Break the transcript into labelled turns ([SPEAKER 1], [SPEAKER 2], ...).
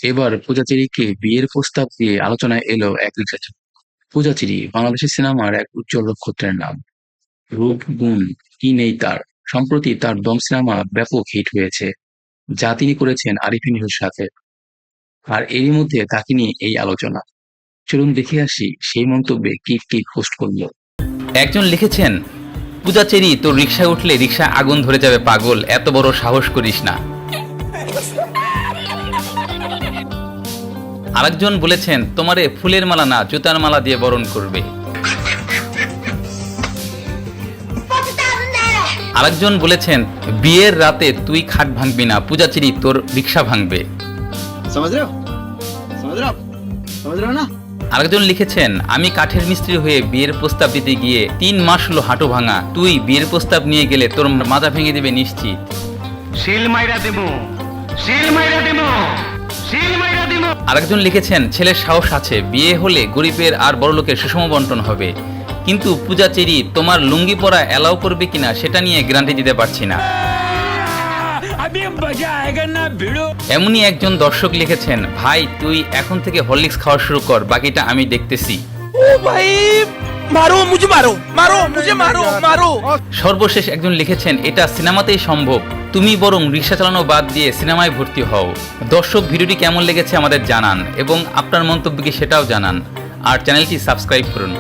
[SPEAKER 1] এবার পূজাচেরীকে বিয়ের প্রস্তাব দিয়ে আলোচনায় এলো এক রিসার্চার। পূজাচেরী বাংলাদেশি সিনেমার এক উজ্জ্বল নক্ষত্রের নাম। রূপ গুণ কি নেই তার। সম্প্রতি তার দম সিনেমা ব্যাপক হিট হয়েছে, যা তিনি করেছেন আরিফিন নিশোর সাথে। আর এরই মধ্যে তাকে নিয়ে এই আলোচনা। চলুন দেখে আসি সেই মন্তব্যে কি কি পোস্ট করলো।
[SPEAKER 2] একজন লিখেছেন, পূজাচেরি তোর রিকশায় উঠলে রিকশা আগুন ধরে যাবে পাগল, এত বড় সাহস করিস না। আরেকজন বলেছেন, তোমারে ফুলের মালা না জুতার মালা দিয়ে বরণ করবে। আরেকজন বলেছেন, বিয়ের রাতে তুই খাট ভাঙবি না, পূজাচেরি তোর রিকশা ভাঙবে। আরেকজন লিখেছেন, আমি কাঠের মিস্ত্রি হয়ে বিয়ের প্রস্তাব দিতে গিয়ে 3 মাস হলো হাঁটু ভাঙা, তুই বিয়ের প্রস্তাব নিয়ে গেলে তোর মাথা ভেঙে দেবে নিশ্চিত। আরেকজন লিখেছেন, ছেলের সাহস আছে, বিয়ে হলে গরিবের আর বড়লোকের সুষম বন্টন হবে, কিন্তু পূজাচেরি তোমার লুঙ্গি পরা অ্যালাউ করবে কিনা সেটা নিয়ে গ্যারান্টি দিতে পারছি না। এমনই একজন দর্শক লিখেছেন, ভাই তুই এখন থেকে হরলিক্স খাওয়া শুরু কর, বাকিটা আমি দেখতেছি। সর্বশেষ একজন লিখেছেন, এটা সিনেমাতেই সম্ভব, তুমি বরং রিকশা চালানো বাদ দিয়ে সিনেমায় ভর্তি হও। দর্শক, ভিডিওটি কেমন লেগেছে আমাদের জানান এবং আপনার মন্তব্য কি সেটাও জানান, আর চ্যানেলটি সাবস্ক্রাইব করুন।